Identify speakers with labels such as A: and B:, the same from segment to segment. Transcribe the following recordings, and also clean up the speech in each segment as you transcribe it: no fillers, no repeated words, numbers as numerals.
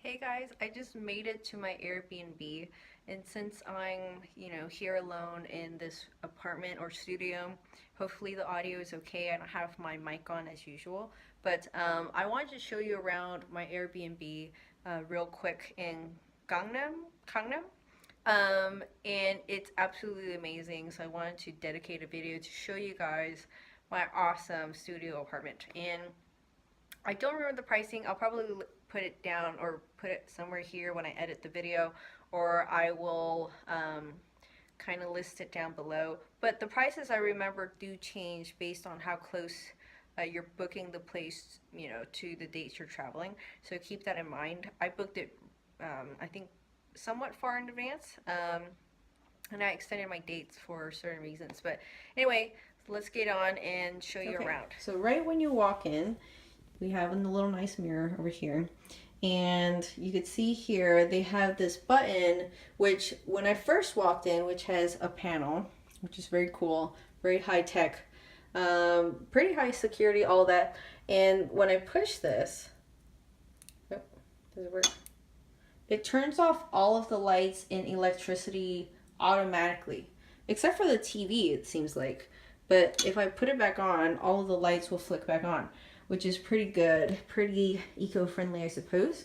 A: Hey guys, I just made it to my Airbnb, and since I'm, here alone in this apartment or studio, hopefully the audio is okay. I don't have my mic on as usual, but I wanted to show you around my Airbnb real quick in Gangnam, and it's absolutely amazing. So I wanted to dedicate a video to show you guys my awesome studio apartment. And I don't remember the pricing. I'll probably put it down or put it somewhere here when I edit the video, or I will kind of list it down below. But the prices I remember do change based on how close you're booking the place, to the dates you're traveling. So keep that in mind. I booked it, I think, somewhat far in advance, and I extended my dates for certain reasons. But anyway, let's get on and show you around. So right when you walk in, we have a little nice mirror over here, and you can see here they have this button, which when I first walked in, which has a panel, which is very cool, very high tech, pretty high security, all that. And when I push this, oh, does it work? It turns off all of the lights and electricity automatically, except for the TV, it seems like. But if I put it back on, all of the lights will flick back on, which is pretty good, pretty eco-friendly, I suppose.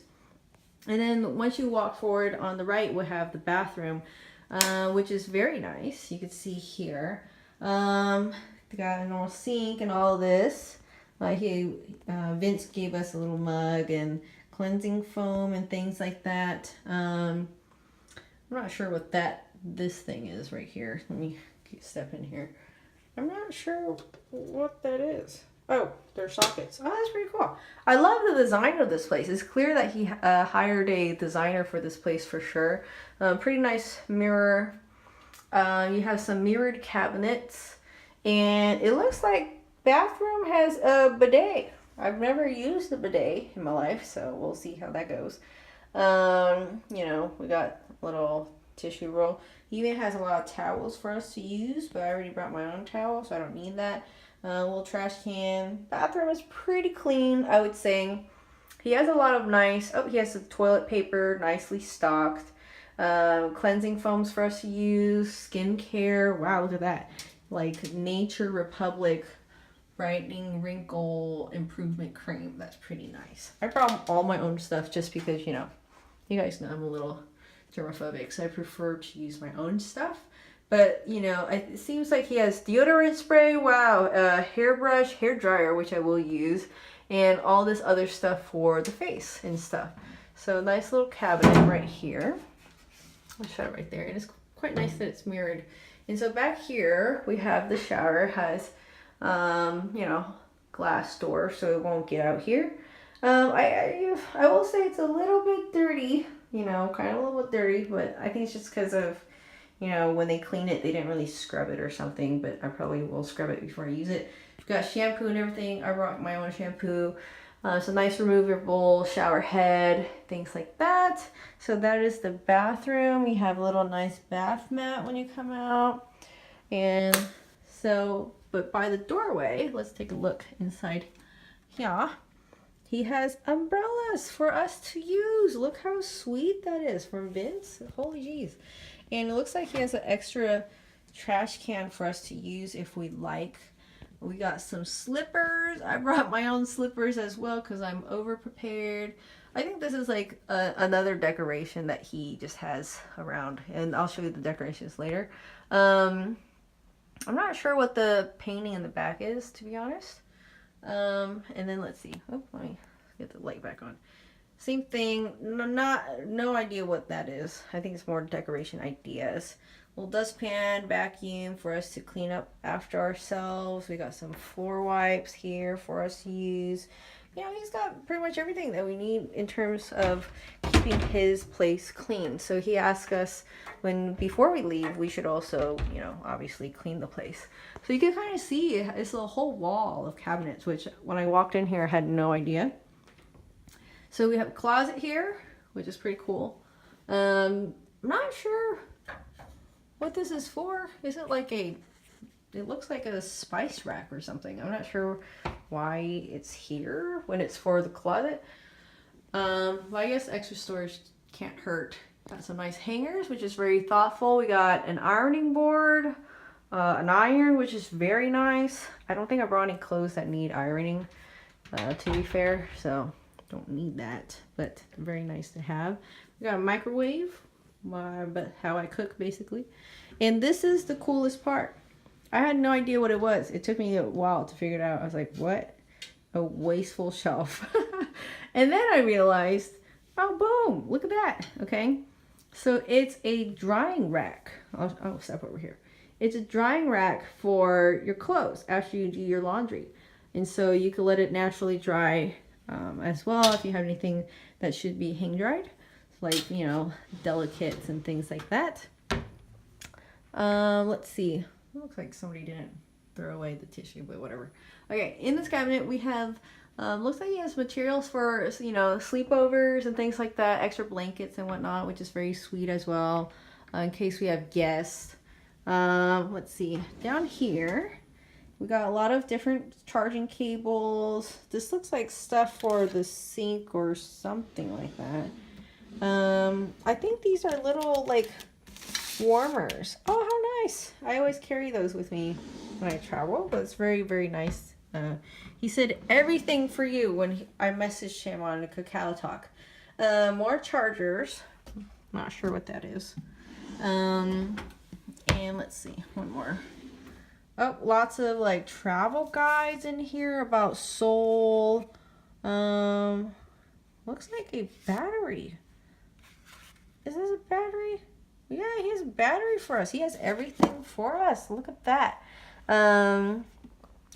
A: And then once you walk forward, on the right we'll have the bathroom, which is very nice. You can see here, they got a normal sink and all this. Vince gave us a little mug and cleansing foam and things like that. I'm not sure what this thing is right here. Let me step in here. I'm not sure what that is. Oh, they're sockets. Oh, that's pretty cool. I love the design of this place. It's clear that he hired a designer for this place for sure. Pretty nice mirror. You have some mirrored cabinets, and it looks like bathroom has a bidet. I've never used a bidet in my life, so we'll see how that goes. We got a little tissue roll. He even has a lot of towels for us to use, but I already brought my own towel, so I don't need that. Little trash can. Bathroom is pretty clean, I would say. He has a lot of he has the toilet paper nicely stocked. Cleansing foams for us to use. Skincare. Wow, look at that. Like Nature Republic brightening wrinkle improvement cream. That's pretty nice. I brought all my own stuff just because, you guys know I'm a little germophobic, so I prefer to use my own stuff. But, it seems like he has deodorant spray, wow, hairbrush, hair dryer, which I will use, and all this other stuff for the face and stuff. So nice little cabinet right here. I'll show it right there. And it's quite nice that it's mirrored. And so back here, we have the shower. It has, glass door, so it won't get out here. I will say it's a little bit dirty, kind of a little bit dirty, but I think it's just because of, when they clean it, they didn't really scrub it or something, but I probably will scrub it before I use it. We've got shampoo and everything. I brought my own shampoo. Some nice removable shower head, things like that. So that is the bathroom. You have a little nice bath mat when you come out. And so, but by the doorway, let's take a look inside here. He has umbrellas for us to use. Look how sweet that is from Vince. Holy jeez. And it looks like he has an extra trash can for us to use if we'd like. We got some slippers. I brought my own slippers as well because I'm over prepared. I think this is like another decoration that he just has around, and I'll show you the decorations later. I'm not sure what the painting in the back is, to be honest. And then let's see. Oh, let me get the light back on. Same thing. No idea what that is. I think it's more decoration ideas. Little dustpan, vacuum for us to clean up after ourselves. We got some floor wipes here for us to use. He's got pretty much everything that we need in terms of keeping his place clean. So he asked us before we leave, we should also, obviously clean the place. So you can kind of see it's a whole wall of cabinets, which when I walked in here, I had no idea. So we have a closet here, which is pretty cool. I'm not sure what this is for. Is it like it looks like a spice rack or something. I'm not sure why it's here when it's for the closet. Well, I guess extra storage can't hurt. Got some nice hangers, which is very thoughtful. We got an ironing board, an iron, which is very nice. I don't think I brought any clothes that need ironing, to be fair, so don't need that, but very nice to have. We got a microwave, but how I cook basically. And this is the coolest part. I had no idea what it was. It took me a while to figure it out. I was like, what? A wasteful shelf. And then I realized, oh, boom, look at that. Okay. So it's a drying rack. I'll step over here. It's a drying rack for your clothes after you do your laundry. And so you can let it naturally dry as well if you have anything that should be hang dried, like, you know, delicates and things like that. Let's see. It looks like somebody didn't throw away the tissue, but whatever. Okay, in this cabinet we have, looks like he has materials for, you know, sleepovers and things like that, extra blankets and whatnot, which is very sweet as well, in case we have guests. Let's see, down here we got a lot of different charging cables. This looks like stuff for the sink or something like that. I think these are little like warmers. Oh, how nice. I always carry those with me when I travel, but it's very, very nice. He said everything for you when I messaged him on the Kakao Talk. More chargers. Not sure what that is. And let's see, one more. Oh, lots of like travel guides in here about Seoul. Looks like a battery. Is this a battery? Yeah, he has a battery for us. He has everything for us. Look at that.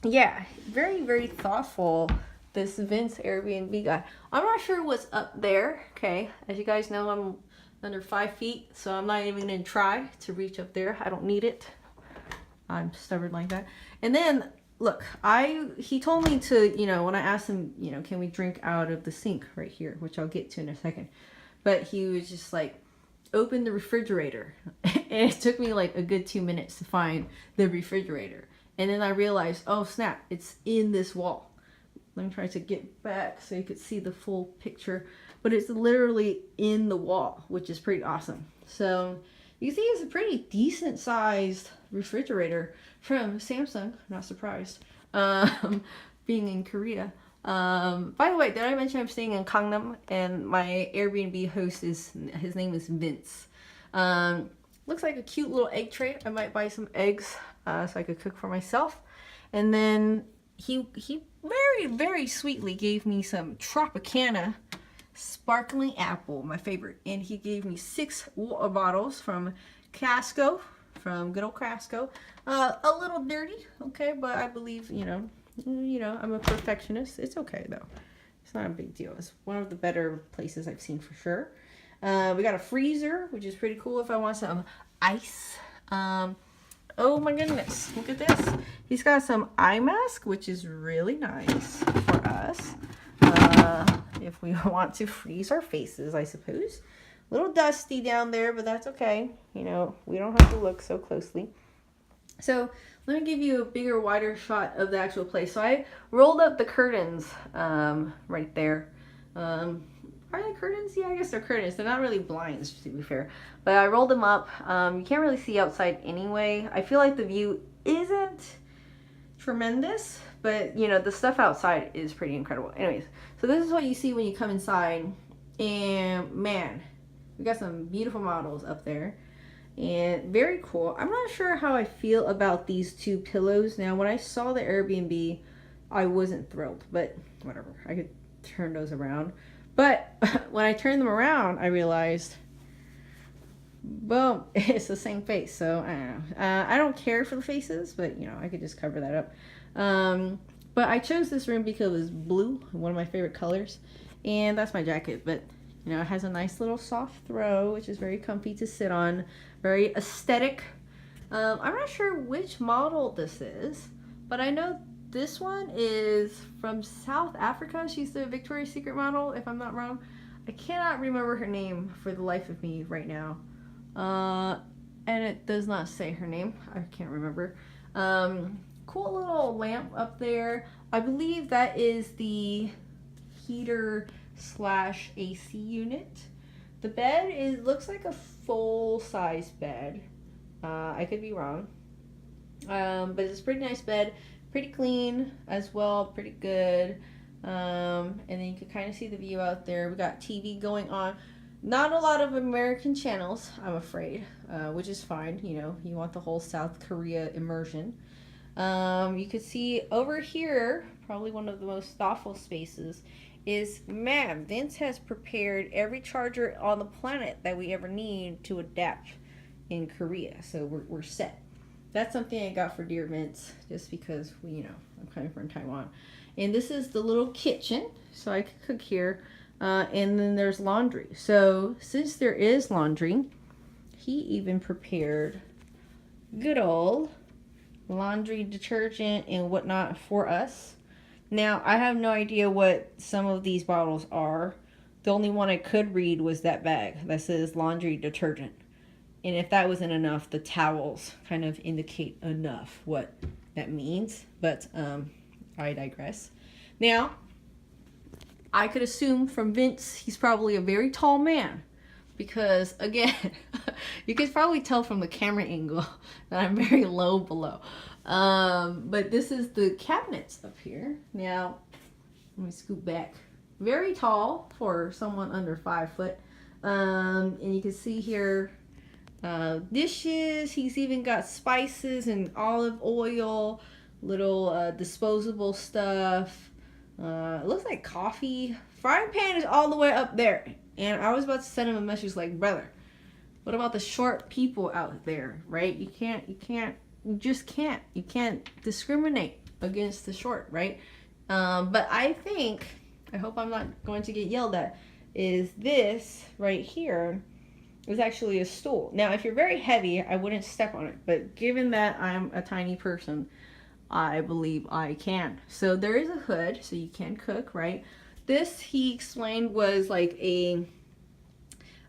A: Yeah, very, very thoughtful, this Vince Airbnb guy. I'm not sure what's up there. Okay, as you guys know, I'm under 5 feet, so I'm not even gonna try to reach up there. I don't need it. I'm stubborn like that. And then look, he told me to, you know, when I asked him, you know, can we drink out of the sink right here, which I'll get to in a second, but he was just like, open the refrigerator. And it took me like a good 2 minutes to find the refrigerator. And then I realized, oh snap, it's in this wall. Let me try to get back so you could see the full picture. But it's literally in the wall, which is pretty awesome. So you can see it's a pretty decent sized refrigerator from Samsung. Not surprised. Being in Korea. By the way, did I mention I'm staying in Gangnam and my Airbnb host his name is Vince. Looks like a cute little egg tray. I might buy some eggs so I could cook for myself. And then he very, very sweetly gave me some Tropicana sparkling apple, my favorite. And he gave me 6 water bottles from Casco, from good old Casco. A little dirty, okay, but I believe, you know, I'm a perfectionist. It's okay though. It's not a big deal. It's one of the better places I've seen for sure. We got a freezer, which is pretty cool if I want some ice. Oh my goodness, look at this. He's got some eye mask, which is really nice for us. If we want to freeze our faces, I suppose. A little dusty down there, but that's okay. You know, we don't have to look so closely. So let me give you a bigger, wider shot of the actual place. So I rolled up the curtains right there. Are they curtains? Yeah, I guess they're curtains. They're not really blinds, to be fair. But I rolled them up. You can't really see outside anyway. I feel like the view isn't tremendous, but you know, the stuff outside is pretty incredible. Anyways, so this is what you see when you come inside. And man, we got some beautiful models up there. And very cool. I'm not sure how I feel about these 2 pillows. Now, when I saw the Airbnb, I wasn't thrilled, but whatever. I could turn those around. But when I turned them around, I realized, boom, it's the same face. So I don't know. I don't care for the faces, but you know, I could just cover that up. But I chose this room because it was blue, one of my favorite colors. And that's my jacket, but you know, it has a nice little soft throw, which is very comfy to sit on. Very aesthetic. I'm not sure which model this is, but I know this one is from South Africa. She's the Victoria's Secret model, if I'm not wrong. I cannot remember her name for the life of me right now. And it does not say her name. I can't remember. Cool little lamp up there. I believe that is the heater slash AC unit. The bed looks like a full-size bed. I could be wrong. But it's a pretty nice bed. Pretty clean as well. Pretty good. And then you can kind of see the view out there. We got TV going on. Not a lot of American channels, I'm afraid, which is fine. You know, you want the whole South Korea immersion. You can see over here, probably one of the most thoughtful spaces, is, man, Vince has prepared every charger on the planet that we ever need to adapt in Korea. So we're set. That's something I got for dear Vince, just because, you know, I'm coming from Taiwan. And this is the little kitchen, so I could cook here. And then there's laundry. So since there is laundry, he even prepared good old laundry detergent and whatnot for us. Now, I have no idea what some of these bottles are. The only one I could read was that bag that says laundry detergent. And if that wasn't enough, the towels kind of indicate enough what that means. But I digress. Now, I could assume from Vince, he's probably a very tall man. Because, again, you can probably tell from the camera angle that I'm very low below. But this is the cabinets up here. Now, let me scoot back. Very tall for someone under 5 foot. And you can see here dishes. He's even got spices and olive oil, little disposable stuff. It looks like coffee. Frying pan is all the way up there. And I was about to send him a message like, brother, what about the short people out there, right? You just can't discriminate against the short, right? But I hope I'm not going to get yelled at, is this right here is actually a stool. Now, if you're very heavy, I wouldn't step on it. But given that I'm a tiny person, I believe I can. So there is a hood, so you can cook, right? This, he explained, was like a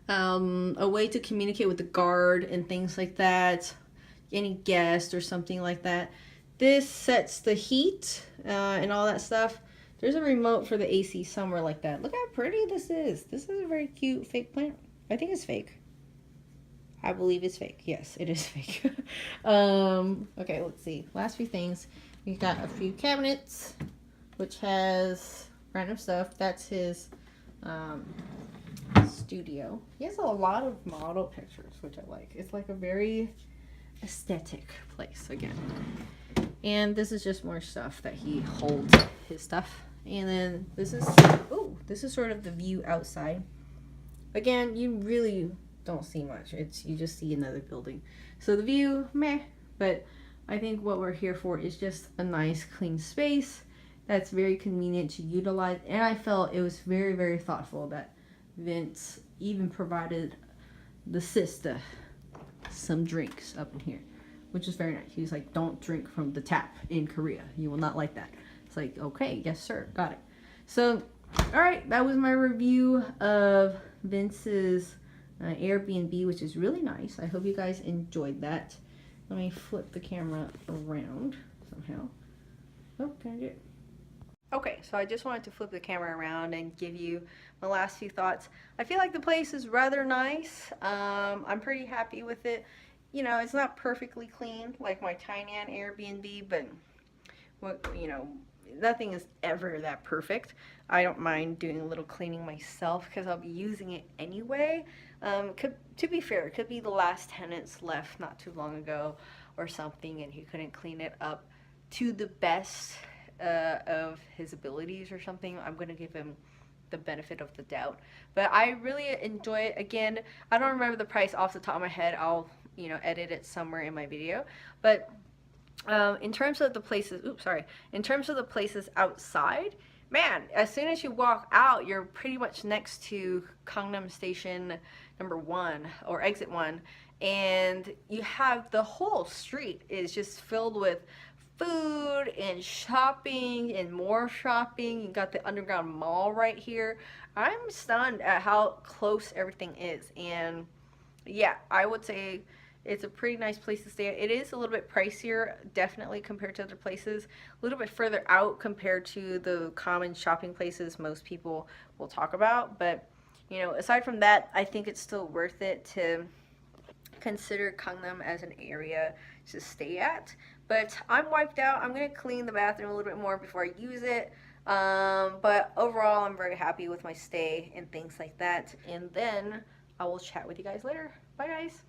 A: way to communicate with the guard and things like that. Any guest or something like that. This sets the heat and all that stuff. There's a remote for the AC somewhere like that. Look how pretty this is. This is a very cute fake plant. I think it's fake. I believe it's fake. Yes, it is fake. Okay, let's see. Last few things. We got a few cabinets, which has random stuff. That's his studio. He has a lot of model pictures, which I like. It's like a very aesthetic place again. And this is just more stuff that he holds his stuff. And then this is sort of the view outside. Again, you really don't see much. You just see another building. So the view, meh, but I think what we're here for is just a nice clean space that's very convenient to utilize. And I felt it was very, very thoughtful that Vince even provided the sister some drinks up in here, which is very nice. He was like, don't drink from the tap in Korea. You will not like that. It's like, okay, yes sir, got it. So, all right, that was my review of Vince's AirBNB, which is really nice. I hope you guys enjoyed that. Let me flip the camera around somehow. Oh, can I do it? Okay, so I just wanted to flip the camera around and give you my last few thoughts. I feel like the place is rather nice. I'm pretty happy with it. You know, it's not perfectly clean like my Tainan Airbnb, but nothing is ever that perfect. I don't mind doing a little cleaning myself because I'll be using it anyway. To be fair, it could be the last tenants left not too long ago or something, and he couldn't clean it up to the best of his abilities or something. I'm going to give him the benefit of the doubt. But I really enjoy it. Again, I don't remember the price off the top of my head. I'll, edit it somewhere in my video. But in terms of the places, in terms of the places outside, man, as soon as you walk out, you're pretty much next to Gangnam Station number 1 or exit 1, and you have the whole street is just filled with food and shopping and more shopping. You got the underground mall right here. I'm stunned at how close everything is, and yeah, I would say It's a pretty nice place to stay. It is a little bit pricier, definitely compared to other places. A little bit further out compared to the common shopping places most people will talk about. But, you know, aside from that, I think it's still worth it to consider Gangnam as an area to stay at. But I'm wiped out. I'm going to clean the bathroom a little bit more before I use it. But overall, I'm very happy with my stay and things like that. And then I will chat with you guys later. Bye, guys.